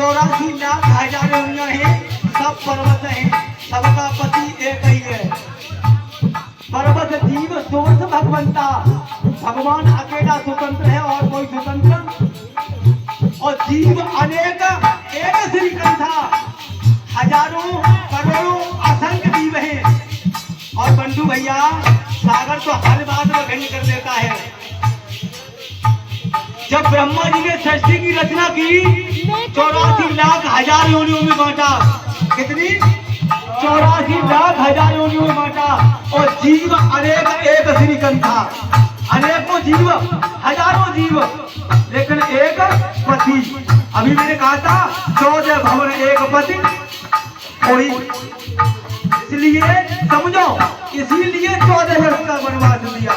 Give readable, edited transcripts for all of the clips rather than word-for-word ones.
84 लाख हजार योनियां हैं, सब पर्वत हैं, सबका पति एक ही है। पर्वत जीव सोर्स भगवंता, भगवान अकेला स्वतंत्र है और कोई स्वतंत्र, और जीव अनेक एक श्री कंथा, हजारों करोड़ों असंख्य जीव हैं। और बंधु भैया सागर तो हर बात में भिन्न कर देता है। जब ब्रह्मा जी ने सृष्टि की रचना की 84 लाख हजार योनियों में बांटा, कितनी 84 लाख हजार योनियों में बांटा, और जीव अनेक एक श्री कंथा, अनेकों जीव, हजारों जीव, लेकिन एक पति। अभी मैंने कहा था 14 भवन एक पति कोई, इसलिए समझो, इसीलिए 14 वर्ष का वनवास दिया।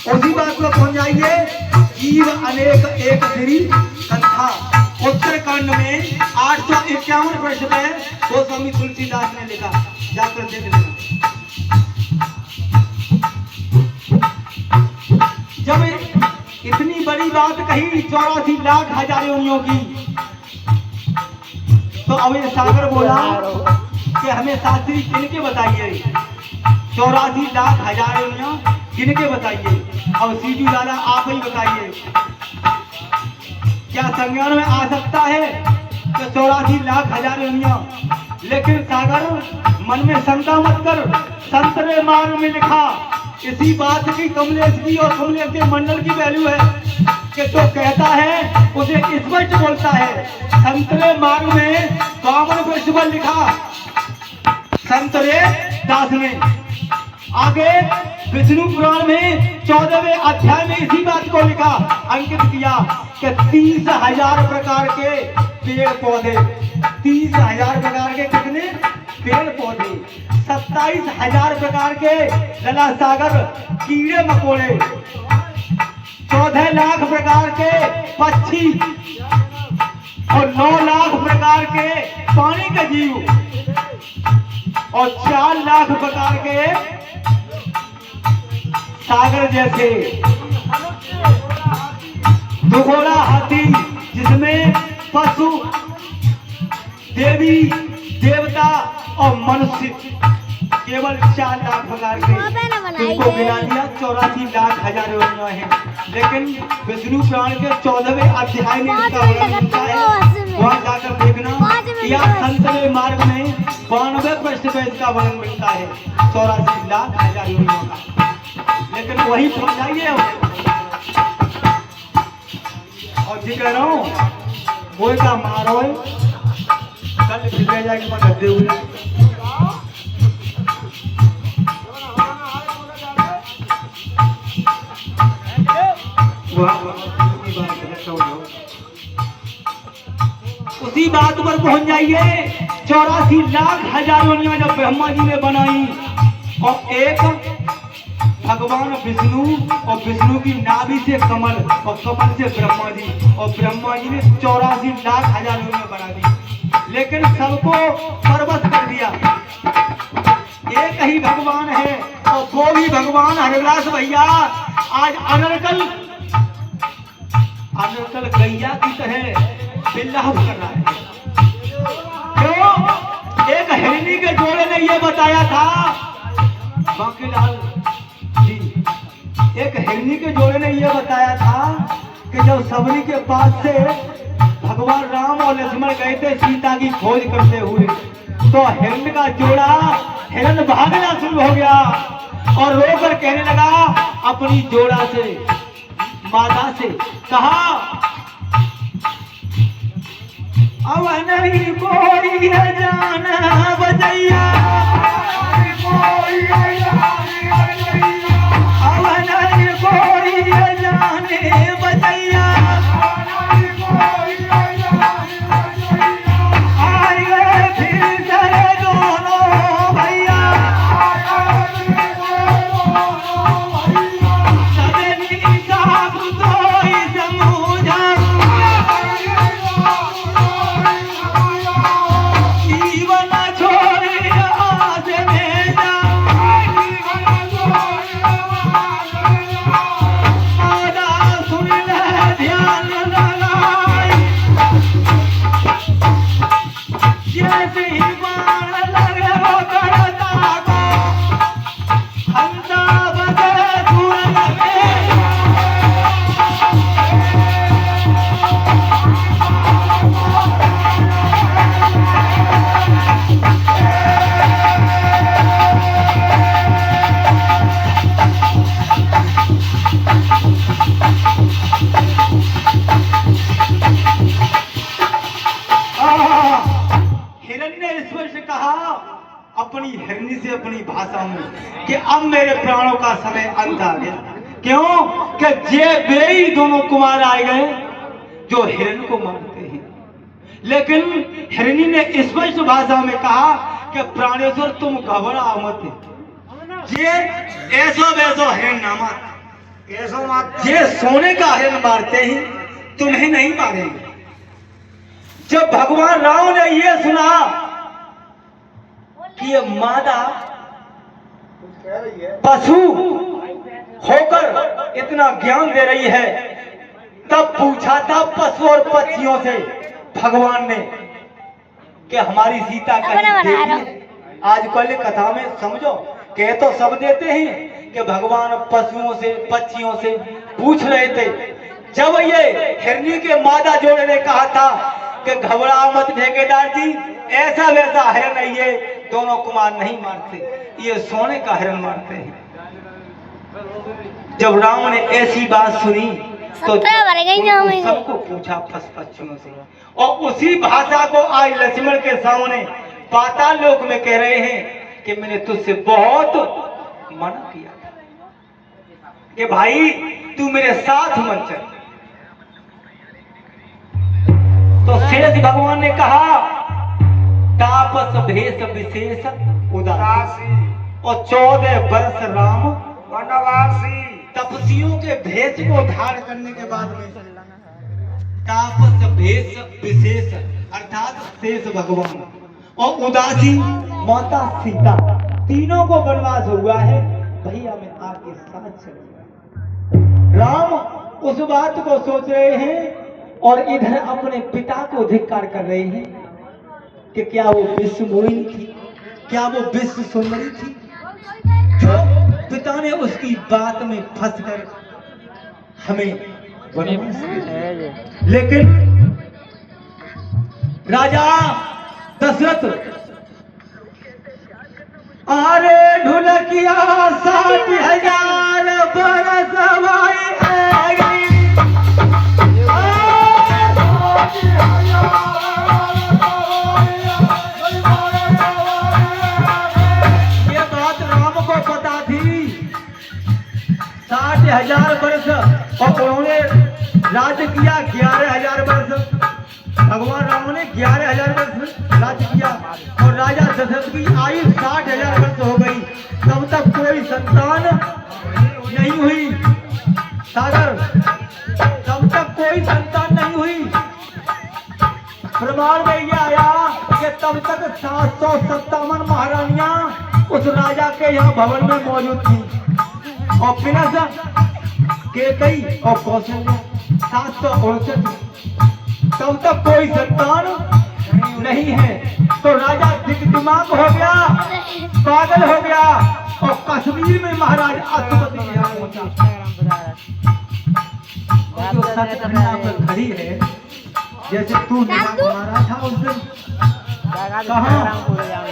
उसी बात को पहुंच जाइए, जीव अनेक एक श्री कंथा। उत्तरकांड में 851 पृष्ठ में गोस्वामी तुलसीदास ने लिखा, जाकर देख लेना। जब इतनी बड़ी बात कही 84 लाख हजार योनियों की, तो अब ये सागर बोला कि हमें शास्त्री किनके बताइए, 84 लाख हजार योनियां किनके बताइए। अब सीजू लाला आप ही बताइए, क्या संज्ञान में आ सकता है कि 84 लाख हजार योनियां। लेकिन सागर मन में शंका मत कर, संत ने मार्ग में लिखा, इसी बात की कमलेश की और कमलेश के मंडल की वैल्यू है कि जो कहता है उसे स्पष्ट बोलता है। संत ने मार्ग में 52 पृष्ठ पर लिखा, संत रे दास में आगे विष्णु पुराण में 14वें अध्याय में इसी बात को लिखा, अंकित किया कि 30,000 प्रकार के पेड़ पौधे, 30,000 प्रकार के कितने पेड़ पौधे, 27,000 प्रकार के लला सागर कीड़े मकोड़े, 14 लाख प्रकार के पक्षी और 9 लाख प्रकार के पानी के जीव और 4 लाख प्रकार के सागर जैसे दुघोड़ा हाथी, जिसमें पशु, देवी देवता और मनुष्य, केवल 4 लाख प्रकार के, तुमको गिना दिया 84 लाख हजार योनियां हैं। लेकिन विष्णु पुराण के 14वें अध्याय में इसका वर्णन मिलता है, वहां जाकर देखना। या संत ने मार्ग में 92 पृष्ठ पे इसका वर्णन मिलता है 84 लाख हजार योनियों का। लेकिन वही पहुंचाइए और जी कह रहा हूँ, वो का मारो कल फिर जाएगी मैं गद्दे हुए। उसी बात पर पहुंच जाइए, 84 लाख हजार योनियां जब ब्रह्मा जी ने बनाई, और एक भगवान विष्णु, और विष्णु की नाभि से कमल, और कमल से ब्रह्मा जी, और ब्रह्मा जी ने 84 लाख हजार योनियां बना दी। लेकिन सबको परवश कर दिया। एक ही भगवान है, और वो भी भगवान हरिदास भैया आज अनर्कल गैया की तरह बिल्लाह कर रहा है। क्यों? एक हिरनी के जोड़े ने ये बताया था, बांकीलाल जी, एक हिरनी के जोड़े ने ये बताया था कि जब सबरी के पास से भगवान राम और लक्ष्मण गए थे सीता की खोज करते हुए, तो हिरण का जोड़ा, हिरण भागना शुरू हो गया और रोकर कहने लगा अपनी जोड़ा से, माता से, कहा अब नहीं कोई है जाना बजैया, अब नहीं कोई है जाने बजैया, आए फिर से दोनों भैया, सजनी साहब तो समझा अपनी हिरनी से अपनी भाषा में कि अब मेरे प्राणों का समय अंत आ गया। क्यों कि जे वे दोनों कुमार आए गए जो हिरण को मारते हैं। लेकिन हिरनी ने स्पष्ट भाषा में कहा कि प्राणेश्वर तुम घबरा मत, ये ऐसा वैसा हिरण ना मार, ऐसा मार ये सोने का हिरण मारते ही तुम्हें नहीं मारेंगे। जब भगवान राम ने ये सुना कि ये मादा पशु होकर इतना ज्ञान दे रही है, तब पूछा था पशु और पक्षियों से भगवान ने कि हमारी सीता का आजकल कथा में समझो कह तो सब देते हैं कि भगवान पशुओं से पक्षियों से पूछ रहे थे। जब ये हिरनी के मादा जोड़े ने कहा था कि घबरा मत ठेकेदार जी, ऐसा वैसा हिरण नहीं है, दोनों कुमार नहीं मारते, ये सोने का हिरण मारते हैं। जब राम ने ऐसी बात सुनी तो सबको पूछा पक्षियों से, और उसी भाषा को आज लक्ष्मण के सामने पाताल लोक में कह रहे हैं कि मैंने तुझसे बहुत मना किया था कि भाई तू मेरे साथ मन चल। तो शेष भगवान ने कहा तापस भेष विशेष उदासी, और 14 वर्ष राम वनवासी। तपस्वियों के भेष को धारण करने के बाद में तापस भेष विशेष अर्थात शेष भगवान और उदासी माता सीता, तीनों को वनवास हुआ है। भैया मैं आपके साथ चलूंगा। राम उस बात को सोच रहे हैं और इधर अपने पिता को धिक्कार कर रहे हैं कि क्या वो विश्व मोहिनी थी, क्या वो विश्व सुंदरी थी जो पिता ने उसकी बात में फंसकर हमें वनवास दिया। लेकिन राजा दशरथ अरे ढुलकिया 60,000 बरस ये बात राम को पता थी। 60,000 वर्ष और उन्होंने राज्य किया 11,000 वर्ष। भगवान राम ने 11,000 वर्ष राज्य किया और राजा दशरथ की आयु 60,000 वर्ष हो गई, तब तक कोई संतान नहीं हुई। सागर तब तक कोई संतान नहीं हुई। प्रमाण में यह आया कि तब तक 757 महारानियां उस राजा के यहाँ भवन में मौजूद थी और पिनस केकई और कौशल्या 759। तब तक कोई संतान नहीं है। तो राजा दिमाग हो गया, पागल हो गया और कश्मीर में महाराज अश्वपति के यहाँ पहुंचा। जो सतकन्या पर खड़ी है, जैसे तू निगाह घुमा था उस दिन, कहाँ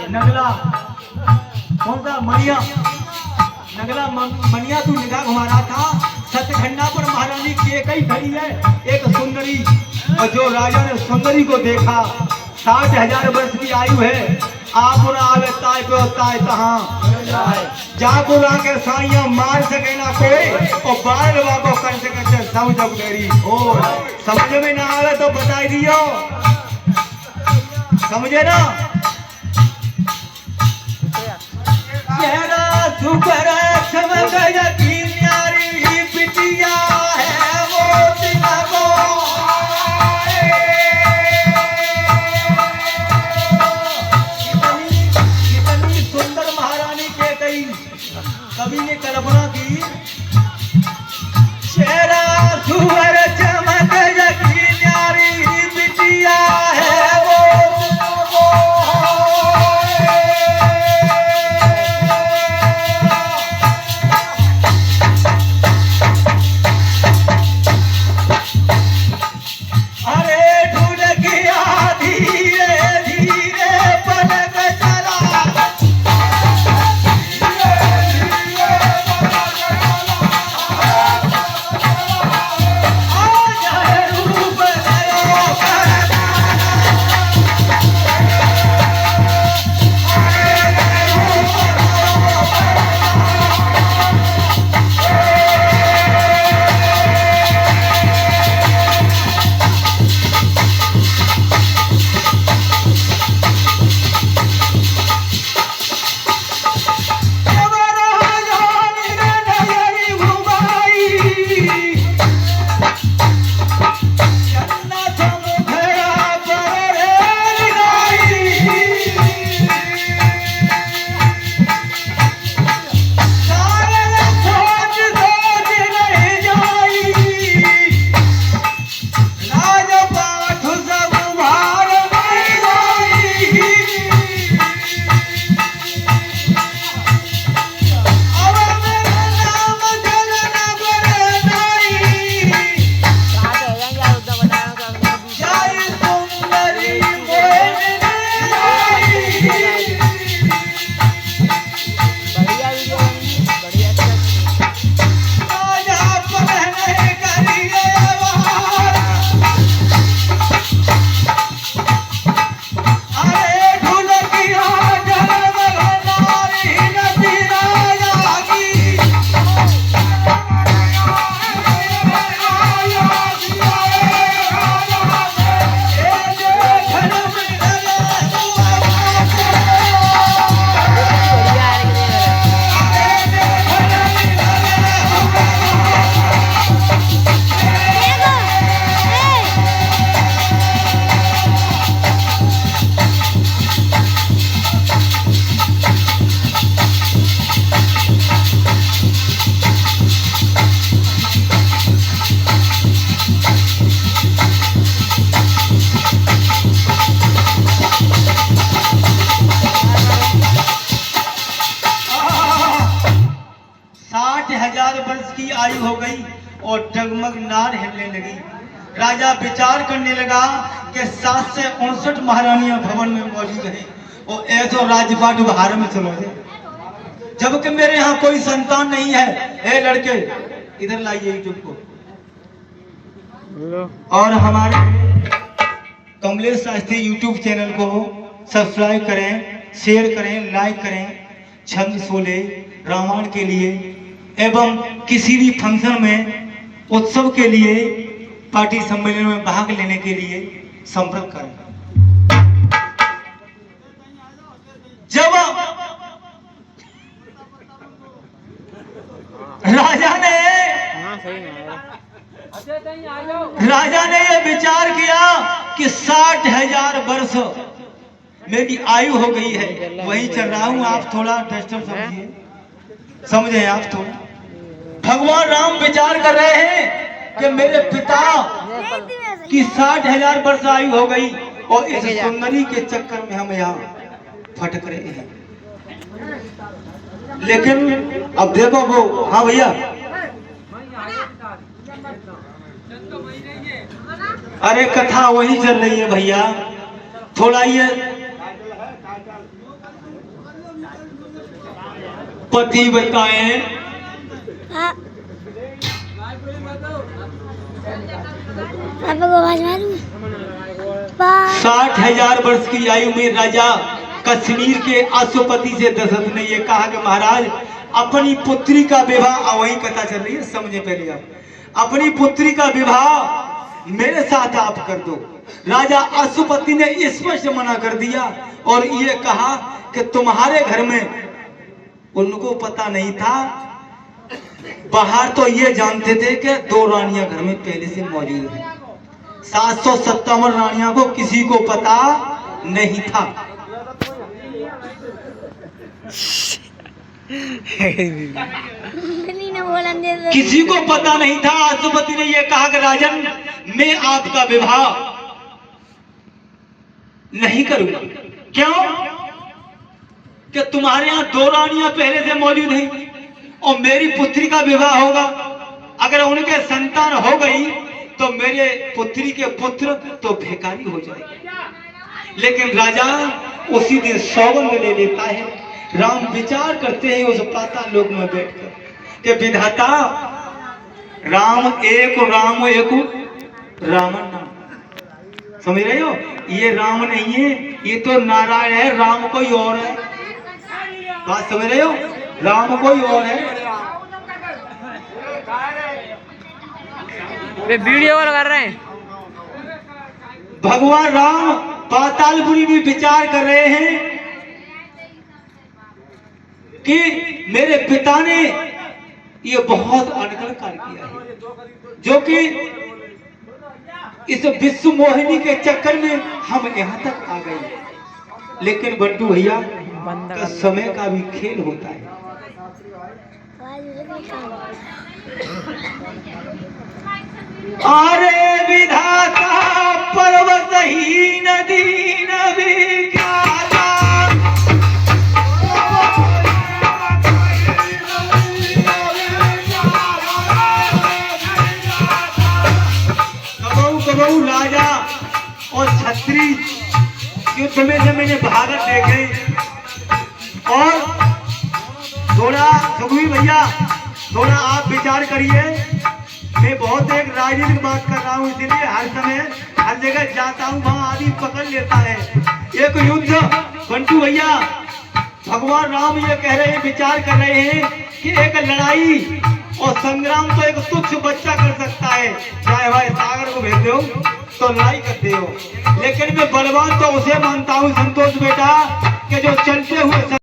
नगला कौन सा मनिया, नगला मनिया तू निगाह घुमा रहा था। सतखंडा पर महारानी केकई खड़ी है, एक सुंदरी, और जो राजा ने सुंदरी को देखा 60,000 वर्ष की आयु है। आप न आवे ताय पे ताय तहाँ जाको के साइया मार सके ना कोई और बाल वाको कर सके सब जब गरी हो। समझ में ना आवे तो बताई दियो, समझे ना। चेहरा सुकर चमक यकीन यारी पिटिया है वो तिनको कवि ने कल्पना की। चेहरा सुअर चमक यकीन यारी बिटिया है वो आयु हो गई और डगमग नार हिलने लगी। राजा विचार करने लगा कि 7 से 59 महारानियां भवन में मौजूद हैं और ऐसो राजपाट बाहर में चलो दे, जबकि मेरे यहाँ कोई संतान नहीं है। ए लड़के इधर लाइए यूट्यूब को, और हमारे कमलेश शास्त्री यूट्यूब चैनल को सब्सक्राइब करें, शेयर करें, लाइक करें। छंद सोले रामायण के लिए एवं किसी भी फंक्शन में, उत्सव के लिए, पार्टी सम्मेलन में भाग लेने के लिए संपर्क करें। जब राजा ने ये विचार किया कि 60,000 वर्ष मेरी आयु हो गई है, वही चल रहा हूं। आप थोड़ा डिस्टर्ब समझे आप थोड़ा। भगवान राम विचार कर रहे हैं कि मेरे पिता की 60,000 वर्ष आयु हो गई और इस सुंदरी के चक्कर में हम यहाँ फटक रहे हैं। लेकिन अब देखो वो, हाँ भैया, अरे कथा वही चल रही है भैया, थोड़ा ये पति बताएं। 60,000 वर्ष की आयु में राजा कश्मीर के अश्वपति से दशरथ ने ये कहा कि महाराज अपनी पुत्री का विवाह, वही कथा चल रही है, समझे पहले आप, अपनी पुत्री का विवाह मेरे साथ आप कर दो। राजा अश्वपति ने स्पष्ट मना कर दिया और ये कहा कि तुम्हारे घर में, उनको पता नहीं था, बाहर तो ये जानते थे कि 2 रानियां घर में पहले से मौजूद हैं। 757 रानियां को किसी को पता नहीं था। किसी को पता नहीं था। अश्वपति ने यह कहा कि राजन, मैं आपका विवाह नहीं करूंगा। क्यों? कि तुम्हारे यहाँ 2 रानियां पहले से मौजूद हैं और मेरी पुत्री का विवाह होगा। अगर उनके संतान हो गई तो मेरे पुत्री के पुत्र तो भिखारी हो जाएंगे। लेकिन राजा उसी दिन सौगंध ले लेता है। राम विचार करते हैं उस पाताल लोक में बैठकर कि विधाता, राम एक रावण नाम, समझ रहे हो? ये राम नहीं है, ये तो नारायण है, राम कोई और है। बात समझ रहे हो? राम कोई और है। वे वीडियो कॉल कर रहे हैं। भगवान राम पातालपुरी में विचार कर रहे हैं कि मेरे पिता ने ये बहुत अनगढ़ कार्य किया है, जो कि इस विश्व मोहिनी के चक्कर में हम यहाँ तक आ गए। लेकिन बंटू भैया, समय का भी खेल होता है। अरे विधाता पर्वतहीन दीन विज्ञाता, कबहू राजा और छत्री युद्ध में से मैंने भारत देखे। और थोड़ा सुखवी भैया, थोड़ा आप विचार करिए। मैं बहुत एक राजनीतिक बात कर रहा हूँ, इसलिए हर समय हर जगह जाता हूँ, वहाँ आदमी पकड़ लेता है। एक युद्ध, बंटू भैया, भगवान राम ये कह रहे हैं, विचार कर रहे हैं कि एक लड़ाई और संग्राम तो एक तुच्छ बच्चा कर सकता है। चाहे भाई सागर को भेजते हो तो लड़ाई करते हो, लेकिन मैं बलवान तो उसे मानता हूँ संतोष बेटा, कि जो चलते हुए